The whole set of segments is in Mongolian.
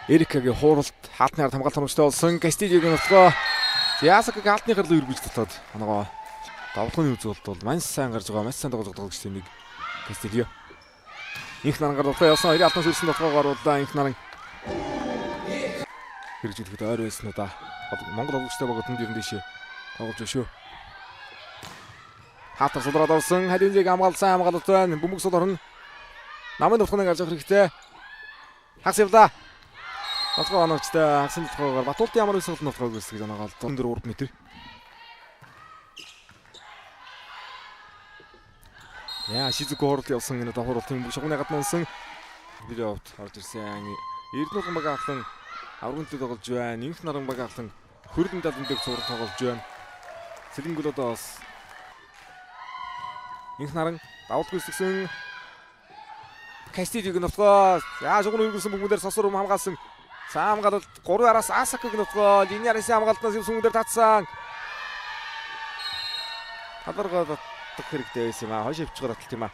Эрикагийн хууралт хаалтны ард хамгаалт хоногчтой болсон Кастильогийн нутгаа. Яасакыг хаалтны гарлыг өргөж татаад оноогоо давтганы үзүүлэлт бол маш сайн гарч байгаа. Маш сайн тоглож нэг Кастильо. Инх наран гарлаа явсан. Хоёрын алтан сүрсэн нутгаагаар удлаа инх наран. Хэрэгжүүлэхэд ойр байсан уу да. Монгол тоглогчтой байгаа түнд ер нь дэшээ тоглож байна шүү. Хатар судраад орсон. Халинжиг хамгаалсан хамгаалалт байна. Бөмбөг сул орно. Намын нутганы гарч явах хэрэгтэй. Хагас явлаа. Батгоо оногчтой хагсын нутгаагаар Батуулт ямар өсөлт нутгааг үүсгэж оноогоо 4 м. Яа Шизуку хорлт явсан энэ давхарлтын шугны гадна унсан. Видеовт орж ирсэн. Эрдэнэ баг ахлан аврагнтай тоглож байна. Инх наран баг ахлан хөрдөн талын дээр цуврал тоглож байна. Сэлэнгүүд одоо бас инх наран давалгүй өсгсөн. Кастильогийн нутгаа яа шугны өргөсөн бүгдээр сосор хамгаалсан. Саамгалт 3 араас Асакагийн нутгаа линеарисын хамгаалтнаас сүмдэр татсан. Тадаргаа татах хэрэгтэй байсан юм аа. Хойш авчихгаар таталт юм аа.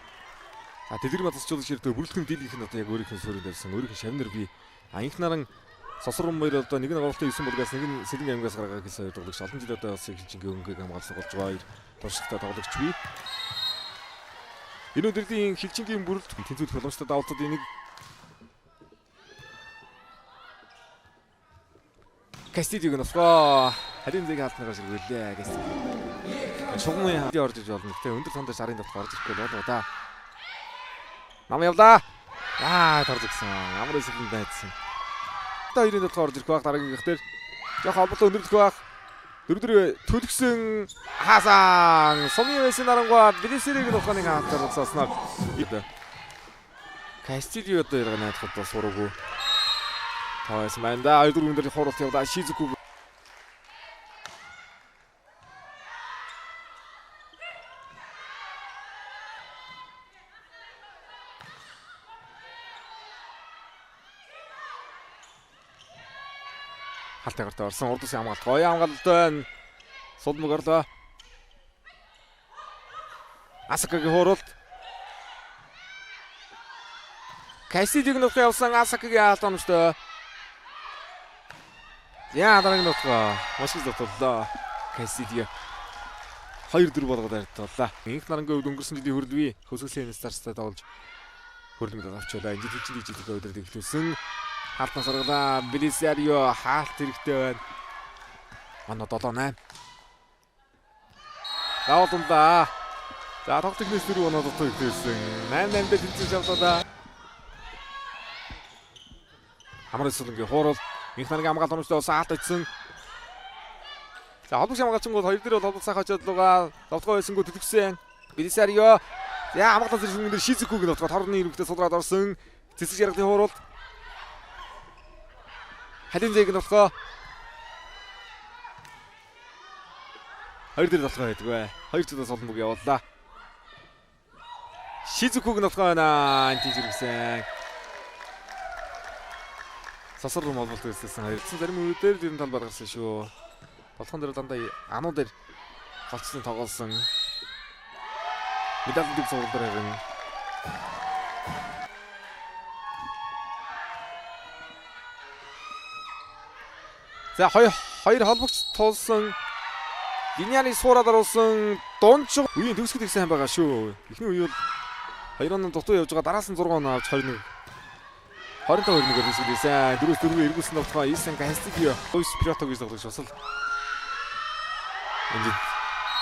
За дэлгэр матасчлуулж ирдэг бүрэлдэхүүн дийлгэх нь одоо яг өөрийнхөө суурин дээрсэн. Өөрийнхөө шавнар би инх наран сосрон мөр одоо нэг нь голтой 9 болгоос нэг нь сэлэн аймгаас гаргаад гэсэн хоёр тоглогч олон жил одоо бас хилжингийн өнгөийг хамгаалсан болж байгаа. Туршлагатай тоглогч би. Энэ өдрийн хилжингийн бүрэлдэхүүн тэнцвэрх боломжтой давалтууд энийг Кастильогийн нутгаа харин зэг хаалтнаас иргэлээ Кастильо. Шугмын хадий орж иж болно. Гэтэ өндөр цондоо шарын дотор орж ирэхгүй болоо да. Нам явлаа. Тарзагсан. Ямар эсэлэн байцсан. Одоо хоёрын дотор орж ирэх баг дараагийн гихтэр. Яг холбоотой өндөрлөх баг. Дөрөв төлгсөн хаасан. Сумын вэсэн нарангуад Билисеригийн нутгааны хаалтаар уцааснаар. Кастильо одоо ярга найдахад бас сураагүй. Таас манда 2-4 өндөр хууралт явлаа Шизуку. Халтайгаар орсон урдас хамгаалт гоё хамгаалалт байна. Сулмаг орлоо. Асакагийн хууралт. Кастильогийн нутгаа явсан Асакагийн хаалт онцтой. Яа дараагийн нутгаа маш их зовлоо. Кастильо 2-4 болгоод арилтлаа. Инх нарангийн хувьд өнгөрсөн жилийн хөрөлви хөсгөлийн старстай тоглож хөрлөмөд авчлаа. Энд хилжин дижитал өдрөд эхлүүлсэн. Хаалтнаас орглаа. Билисерио хаалт хэрэгтэй байна. Манай 7-8. Даалтандаа. За тогтхнээс 4 оноо дотор эхлүүлсэн. 8-8 дээр тэнцэж явлаа. Амар эсэлэнгийн хуурал инх наргийн хамгаалт хоногчтой болсон хаалт очсон. За холбогч хамгаалчингууд хоёр дээр бол холбогч сайхан очоод лугаа давтгоо байсангуу төлөвсөн. Билисерио яа хамгаалт зэрэгэн дээр Шизукугийн давтгаа торны ирэмхтэй судраад орсон. Цэцэг ярганы хуурал. Халинзэгийн давтгаа. Хоёр дээр давтгаа байдаг бай. Хоёр цэцээс олон бүг явууллаа. Шизукугийн давтгаа байна. Энд зэрэгсэн. Сосор руу молболт өссөн харилцсан зарим үедээр ер нь талбар гарсан шүү. Болгон дээр дандаа ануу дээр голцсон тоглосон. Медаль дэг зургал дээр харин. За хоёр холбогч тулсан. Линеари суураад оруулсан дунч үеийн төгсгөл их сайн байгаа шүү. Эхний үе бол 2 оноо дутуу явж байгаа дараас нь 6 оноо авч 21 25 хөрмөөр хэсгэлээсэн. 4-4 эргүүлсэн нутгаа Исэн Кастильо. Луис Пирото гэж тоглож басал. Энд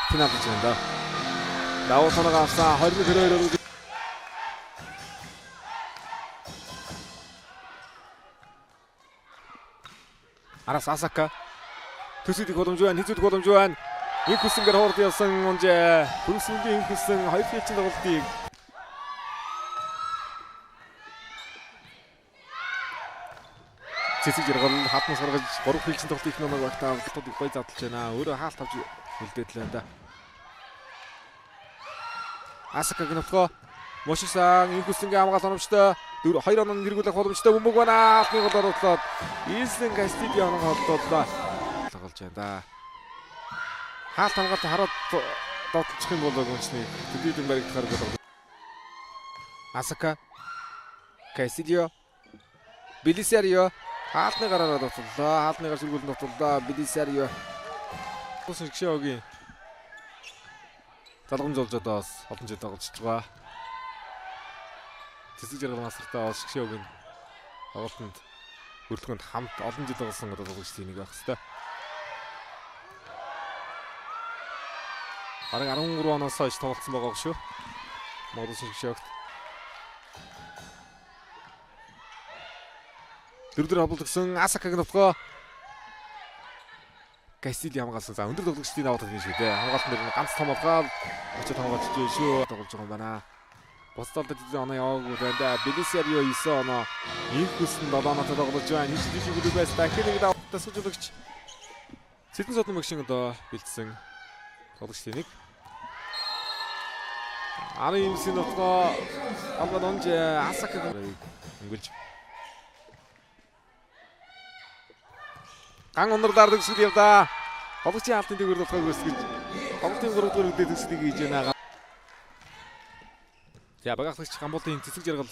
финал гэж байна да. Давуу танаа авсан 22-оор Арас Асака төсөлд боломж байна. Хэзээд боломж байна. Инх хүсэнгээр хоорд явсан унжээ. Хөрсөнгийн инх хүсэн 2 филчин тоглолтыг цэцэг жаргал хатнаас гаргаж 3 филчин тоглолт их номог багтаа автод их гоё задлж байна. Өөрөө хаалт авч үлдээд л байна да. Асакагийн нутгаа Мошисан инх хүсэнгийн хамгаалт хоногчтой 2 оноо нэргүүлэх боломжтой бөмбөг байна. Алтны гол оруулаад Исэн Кастильо оноо холдууллаа. Тоглож байна да. Хаалт хамгаалт хараад доотлох юм болоо гончны төдийдэн баригдахаар гэдэг. Асака Кастильо Билисерио Хаалтны гараараа довтлоо. Хаалтны гар сэргүүлэн довтлоо. Белисарио. Шигшөөгийн залгамж болж одоос олон жил тоглож байгаа. Тэсэг жаргал насартаа Шигшөөгийн тоглолтод хөрлөгөнд хамт олон жил тоглосон тоглогчдын нэг байх хэвээр. Бараг 13 оноос хойш тоглосон байгаа шүү. Монгол Шигшөөгт. Дөрөвдөр хавлагдсан Асакагийн нутгаа Кастили хамгаалсан. За өндөр тоглогчдын даваад байна шүү дээ. Хамгаалтан дээр ганц том болгоо очиж хамгаалж шүү. Тоглож байгаа юм байна. Босдолд тэдний оноо яваагүй байна. Белисарио 9 оноо. Инхүсэн 7 оноотой тоглож байна. Хичдэж гүлэг байс дахин нэг давтаа сүжүүлэгч. Сэдэн содон мэгшин одоо бэлдсэн тоглогчдын нэг. Арын юмсын нутгаа хамгаалж онж Асакаг өнгөлж ган ондорлаар төгсгөл явдаа. Тоглогчийн хаалтын дээгүүр болохыг хүсгэж. Тоглолтын 3 дугаар үедээ төгсөлийг хийж байна. За багаагч Гамболын цэцэг жаргал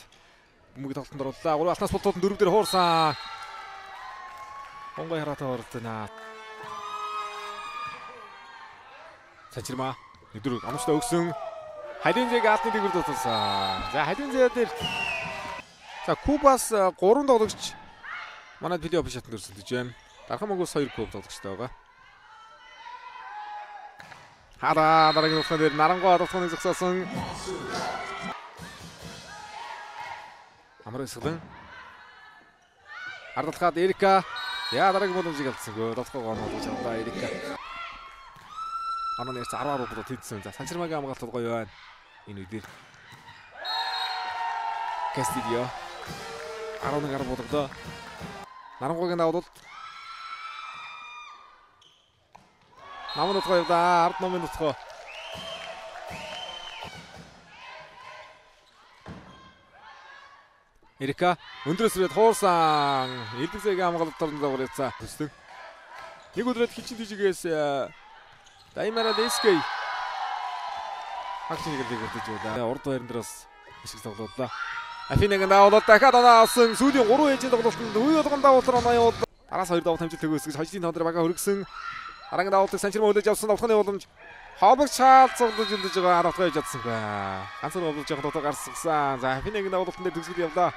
бөмбөг тоглолтод орууллаа. 3 алтнаас болтууд 4 дээр хуурсан. Хонгой хараатаа оролцоно. Сачирма өдөр амстай өгсөн. Халинзэг хаалтын дээгүүр туссан. За Халинзэг дээр за Кубас 3 тоглогч манай видео бишатанд өрсөлдөж байна. Дархан мөнгөс 2 куб тоглогчтой байгаа. Хара дараагийн утган дээр Нарангуй утганыг зогсоосон. Амар эсгэлэн. Ардалхаад Эрика. Яа дараагийн боломжийг алдсангүй. Дотгоо гооноолж авлаа Эрика. Анаа нэрс 10 руу тэнцсэн. За Санчирмагийн хамгаалалт гоё байна. Энэ үедэр. Кастилио. 11 гар болгодоо. Нарангуйгийн давуулт намын утгаа явдаа, ард номын утгаа. Эрика өндрөөс ирээд хуурсан. Элбэгзэгийн хамгаалалт орнд дагуулсан. Төсдөг. Нэг өдрөд хилчин дижигээс Даймара Дескей хагчныг лигэрдэж байлаа. Урд байран дээрээс ашиг тоглолоо. Афинагийн давуулт дахиад оноо авсан. Сүүлийн 3 ээжийн тоглолтод үе болгон давуултар оноо явуулсан. Араас 2 давуулт хамжилт төгөөсгөж хождын тоон дээр бага хөргсөн. Арангийн давуултыг Санчирма хөлөж авсан давхны уламж хобог шаалцуулж үлдэж байгаа 10 дахь байж чадсан бай. Ганцхан уламж яг дотоо гарсгасан. За Афинагийн давуултанд төгсгөл явлаа.